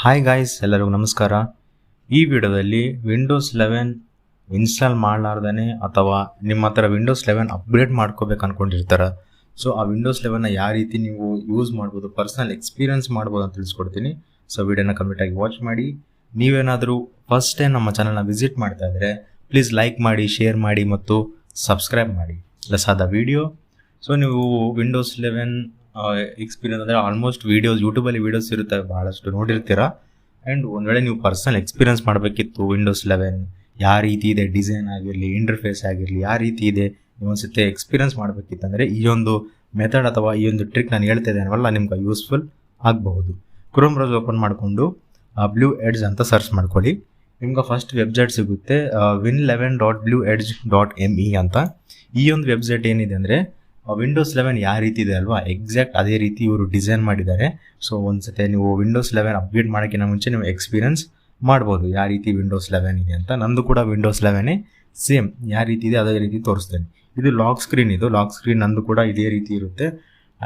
Hi guys, ಎಲ್ಲರಿಗೂ ನಮಸ್ಕಾರ. ಈ ವಿಡಿಯೋದಲ್ಲಿ ವಿಂಡೋಸ್ 11 ಇನ್ಸ್ಟಾಲ್ ಮಾಡಲಾರ್ದೇ ಅಥವಾ ನಿಮ್ಮ ಹತ್ರ ವಿಂಡೋಸ್ 11 ಅಪ್ಗ್ರೇಡ್ ಮಾಡ್ಕೋಬೇಕು ಅಂದ್ಕೊಂಡಿರ್ತಾರೆ. ಸೊ ಆ ವಿಂಡೋಸ್ 11ನ ಯಾವ ರೀತಿ ನೀವು ಯೂಸ್ ಮಾಡ್ಬೋದು, ಪರ್ಸನಲ್ ಎಕ್ಸ್ಪೀರಿಯನ್ಸ್ ಮಾಡ್ಬೋದು ಅಂತ ತಿಳಿಸ್ಕೊಡ್ತೀನಿ. ಸೊ ವಿಡಿಯೋನ ಕಂಪ್ಲೀಟಾಗಿ ವಾಚ್ ಮಾಡಿ. ನೀವೇನಾದರೂ ಫಸ್ಟ್ ಟೈಮ್ ನಮ್ಮ ಚಾನಲ್ನ ವಿಸಿಟ್ ಮಾಡ್ತಾ ಇದ್ದರೆ ಪ್ಲೀಸ್ ಲೈಕ್ ಮಾಡಿ, ಶೇರ್ ಮಾಡಿ ಮತ್ತು ಸಬ್ಸ್ಕ್ರೈಬ್ ಮಾಡಿ. ಲಸಾದ ವಿಡಿಯೋ. ಸೊ ನೀವು ವಿಂಡೋಸ್ 11 ಎಕ್ಸ್ಪೀರಿಯನ್ಸ್ ಅಂದರೆ ಆಲ್ಮೋಸ್ಟ್ ವೀಡಿಯೋಸ್ ಯೂಟ್ಯೂಬಲ್ಲಿ ವೀಡಿಯೋಸ್ ಇರುತ್ತೆ, ಭಾಳಷ್ಟು ನೋಡಿರ್ತೀರ. ಆ್ಯಂಡ್ ಒಂದು ವೇಳೆ ನೀವು ಪರ್ಸನಲ್ ಎಕ್ಸ್ಪೀರಿಯನ್ಸ್ ಮಾಡಬೇಕಿತ್ತು ವಿಂಡೋಸ್ 11 ಯಾವ ರೀತಿ ಇದೆ, ಡಿಸೈನ್ ಆಗಿರಲಿ, ಇಂಟರ್ಫೇಸ್ ಆಗಿರಲಿ ಯಾವ ರೀತಿ ಇದೆ, ನೀವು ಒಂದು ಎಕ್ಸ್ಪೀರಿಯನ್ಸ್ ಮಾಡಬೇಕಿತ್ತಂದರೆ ಈ ಒಂದು ಮೆಥಡ್ ಅಥವಾ ಈ ಒಂದು ಟ್ರಿಕ್ ನಾನು ಹೇಳ್ತಾ ಇದ್ದೇನವಲ್ಲ ನಿಮ್ಗೆ ಯೂಸ್ಫುಲ್ ಆಗಬಹುದು. ಕ್ರೋಮ್ ಬ್ರೌಸರ್ ಓಪನ್ ಮಾಡಿಕೊಂಡು Blueedge ಅಂತ ಸರ್ಚ್ ಮಾಡ್ಕೊಳ್ಳಿ. ನಿಮ್ಗೆ ಫಸ್ಟ್ ವೆಬ್ಸೈಟ್ ಸಿಗುತ್ತೆ win11.blueedge.me ಅಂತ. ಈ ಒಂದು ವೆಬ್ಸೈಟ್ ಏನಿದೆ ಅಂದರೆ ವಿಂಡೋಸ್ 11 ಯಾವ ರೀತಿ ಇದೆ ಅಲ್ವಾ, ಎಕ್ಸಾಕ್ಟ್ ಅದೇ ರೀತಿ ಇವರು ಡಿಸೈನ್ ಮಾಡಿದ್ದಾರೆ. ಸೊ ಒಂದ್ಸತಿ ನೀವು ವಿಂಡೋಸ್ 11 ಅಪ್ಡೇಟ್ ಮಾಡೋಕ್ಕಿಂತ ಮುಂಚೆ ನೀವು ಎಕ್ಸ್ಪೀರಿಯನ್ಸ್ ಮಾಡ್ಬೋದು ಯಾವ ರೀತಿ ವಿಂಡೋಸ್ 11 ಇದೆ ಅಂತ. ನಂದು ಕೂಡ ವಿಂಡೋಸ್ 11 ಸೇಮ್ ಯಾವ ರೀತಿ ಇದೆ ಅದೇ ರೀತಿ ತೋರಿಸ್ತೇನೆ. ಇದು ಲಾಕ್ ಸ್ಕ್ರೀನ್, ಲಾಕ್ ಸ್ಕ್ರೀನ್ ನಂದು ಕೂಡ ಇದೇ ರೀತಿ ಇರುತ್ತೆ.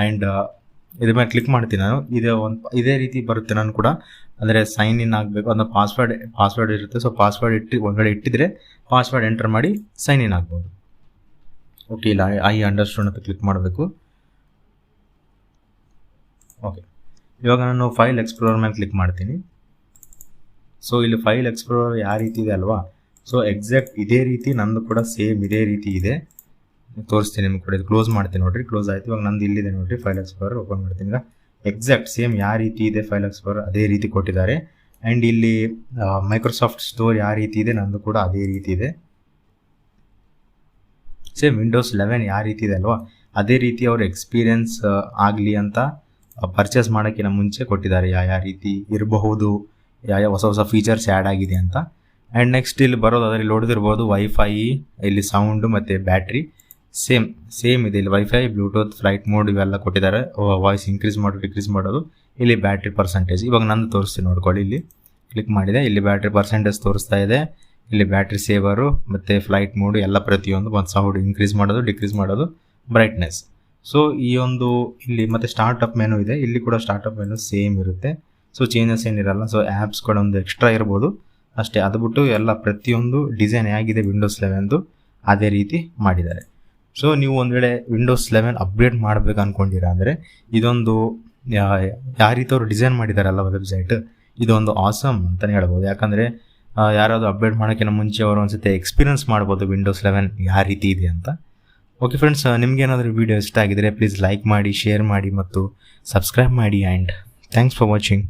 ಆ್ಯಂಡ್ ಇದ್ರ ಮೇಲೆ ಕ್ಲಿಕ್ ಮಾಡ್ತೀನಿ ನಾನು, ಇದೇ ರೀತಿ ಬರುತ್ತೆ ನಾನು ಕೂಡ. ಅಂದರೆ ಸೈನ್ ಇನ್ ಆಗಬೇಕು, ಅದನ್ನ ಪಾಸ್ವರ್ಡ್ ಇರುತ್ತೆ. ಸೊ ಪಾಸ್ವರ್ಡ್ ಒಂದ್ಗಡೆ ಇಟ್ಟಿದ್ರೆ ಪಾಸ್ವರ್ಡ್ ಎಂಟರ್ ಮಾಡಿ ಸೈನ್ ಇನ್ ಆಗ್ಬೋದು. ಓಕೆ, ಇಲ್ಲ ಐ ಅಂಡರ್ಸ್ಟ್ಯಾಂಡ್ ಅಂತ ಕ್ಲಿಕ್ ಮಾಡಬೇಕು. ಓಕೆ, ಇವಾಗ ನಾನು ಫೈಲ್ ಎಕ್ಸ್ಪ್ಲೋರರ್ ಮೇಲೆ ಕ್ಲಿಕ್ ಮಾಡ್ತೀನಿ. ಸೊ ಇಲ್ಲಿ ಫೈಲ್ ಎಕ್ಸ್ಪ್ಲೋರರ್ ಯಾವ ರೀತಿ ಇದೆ ಅಲ್ವಾ, ಸೊ ಎಕ್ಸಾಕ್ಟ್ ಇದೇ ರೀತಿ ನಂದು ಕೂಡ ಸೇಮ್ ಇದೇ ರೀತಿ ಇದೆ. ತೋರಿಸ್ತೀನಿ ನಿಮ್ಗೆ ಕೂಡ. ಇದು ಕ್ಲೋಸ್ ಮಾಡ್ತೀನಿ ನೋಡಿರಿ, ಕ್ಲೋಸ್ ಆಯಿತು. ಇವಾಗ ನಂದು ಇಲ್ಲಿದೆ ನೋಡಿರಿ ಫೈಲ್ ಎಕ್ಸ್ಪ್ಲೋರರ್. ಓಪನ್ ಮಾಡ್ತೀನಿ. ಈಗ ಎಕ್ಸಾಕ್ಟ್ ಸೇಮ್ ಯಾವ ರೀತಿ ಇದೆ ಫೈಲ್ ಎಕ್ಸ್ಪ್ಲೋರರ್ ಅದೇ ರೀತಿ ಕೊಟ್ಟಿದ್ದಾರೆ. ಆ್ಯಂಡ್ ಇಲ್ಲಿ ಮೈಕ್ರೋಸಾಫ್ಟ್ ಸ್ಟೋರ್ ಯಾವ ರೀತಿ ಇದೆ ನಂದು ಕೂಡ ಅದೇ ರೀತಿ ಇದೆ. ಸೇಮ್ ವಿಂಡೋಸ್ 11 ಯಾವ ರೀತಿ ಇದೆ ಅಲ್ವಾ ಅದೇ ರೀತಿ ಅವ್ರ ಎಕ್ಸ್ಪೀರಿಯನ್ಸ್ ಆಗಲಿ ಅಂತ ಪರ್ಚೇಸ್ ಮಾಡೋಕ್ಕಿಂತ ಮುಂಚೆ ಕೊಟ್ಟಿದ್ದಾರೆ ಯಾವ ರೀತಿ ಇರಬಹುದು, ಯಾವ ಹೊಸ ಫೀಚರ್ಸ್ ಆ್ಯಡ್ ಆಗಿದೆ ಅಂತ. ಆ್ಯಂಡ್ ನೆಕ್ಸ್ಟ್ ಇಲ್ಲಿ ಬರೋದು ಅದರಲ್ಲಿ ನೋಡಿದಿರ್ಬೋದು ವೈಫೈ, ಇಲ್ಲಿ ಸೌಂಡು ಮತ್ತು ಬ್ಯಾಟ್ರಿ ಸೇಮ್ ಇದೆ. ಇಲ್ಲಿ ವೈಫೈ, ಬ್ಲೂಟೂತ್, ಫ್ಲೈಟ್ ಮೋಡ್ ಇವೆಲ್ಲ ಕೊಟ್ಟಿದ್ದಾರೆ. ವಾಯ್ಸ್ ಇನ್ಕ್ರೀಸ್ ಮಾಡೋದು, ಡಿಕ್ರೀಸ್ ಮಾಡೋದು. ಇಲ್ಲಿ ಬ್ಯಾಟ್ರಿ ಪರ್ಸೆಂಟೇಜ್ ಇವಾಗ ನಂದು ತೋರಿಸ್ತೀನಿ ನೋಡ್ಕೊಳ್ಳಿ. ಇಲ್ಲಿ ಕ್ಲಿಕ್ ಮಾಡಿದೆ, ಇಲ್ಲಿ ಬ್ಯಾಟ್ರಿ ಪರ್ಸೆಂಟೇಜ್ ತೋರಿಸ್ತಾ ಇದೆ. ಇಲ್ಲಿ ಬ್ಯಾಟ್ರಿ ಸೇವರು ಮತ್ತು ಫ್ಲೈಟ್ ಮೋಡು ಎಲ್ಲ ಪ್ರತಿಯೊಂದು ಒಂದು ಸೌಂಡ್ ಇನ್ಕ್ರೀಸ್ ಮಾಡೋದು, ಡಿಕ್ರೀಸ್ ಮಾಡೋದು, ಬ್ರೈಟ್ನೆಸ್. ಸೊ ಈ ಒಂದು ಇಲ್ಲಿ ಮತ್ತು ಸ್ಟಾರ್ಟಪ್ ಮೆನು ಇದೆ, ಇಲ್ಲಿ ಕೂಡ ಸ್ಟಾರ್ಟಪ್ ಮೆನು ಸೇಮ್ ಇರುತ್ತೆ. ಸೊ ಚೇಂಜಸ್ ಏನಿರಲ್ಲ. ಸೊ ಆ್ಯಪ್ಸ್ ಕೂಡ ಒಂದು ಎಕ್ಸ್ಟ್ರಾ ಇರ್ಬೋದು ಅಷ್ಟೇ. ಅದು ಬಿಟ್ಟು ಎಲ್ಲ ಪ್ರತಿಯೊಂದು ಡಿಸೈನ್ ಹೇಗಿದೆ ವಿಂಡೋಸ್ 11 ಅದೇ ರೀತಿ ಮಾಡಿದ್ದಾರೆ. ಸೊ ನೀವು ಒಂದು ವೇಳೆ ವಿಂಡೋಸ್ 11 ಅಪ್ಗ್ರೇಡ್ ಮಾಡಬೇಕು ಅಂದ್ಕೊಂಡಿರ ಅಂದರೆ ಇದೊಂದು ಯಾವ ರೀತಿ ಅವರು ಡಿಸೈನ್ ಮಾಡಿದಾರಲ್ಲ ವೆಬ್ಸೈಟ್, ಇದೊಂದು ಆಸಮ್ ಅಂತಲೇ ಹೇಳ್ಬೋದು. ಯಾಕಂದರೆ ಯಾರಾದರೂ ಅಪ್ಡೇಟ್ ಮಾಡೋಕ್ಕಿಂತ ಮುಂಚೆ ಅವರು ಒಂದ್ಸತಿ ಎಕ್ಸ್ಪೀರಿಯನ್ಸ್ ಮಾಡ್ಬೋದು ವಿಂಡೋಸ್ 11 ಯಾವ ರೀತಿ ಇದೆ ಅಂತ. ಓಕೆ ಫ್ರೆಂಡ್ಸ್, ನಿಮಗೇನಾದರೂ ವಿಡಿಯೋ ಇಷ್ಟ ಆಗಿದರೆ ಪ್ಲೀಸ್ ಲೈಕ್ ಮಾಡಿ, ಶೇರ್ ಮಾಡಿ ಮತ್ತು ಸಬ್ಸ್ಕ್ರೈಬ್ ಮಾಡಿ. And thanks for watching.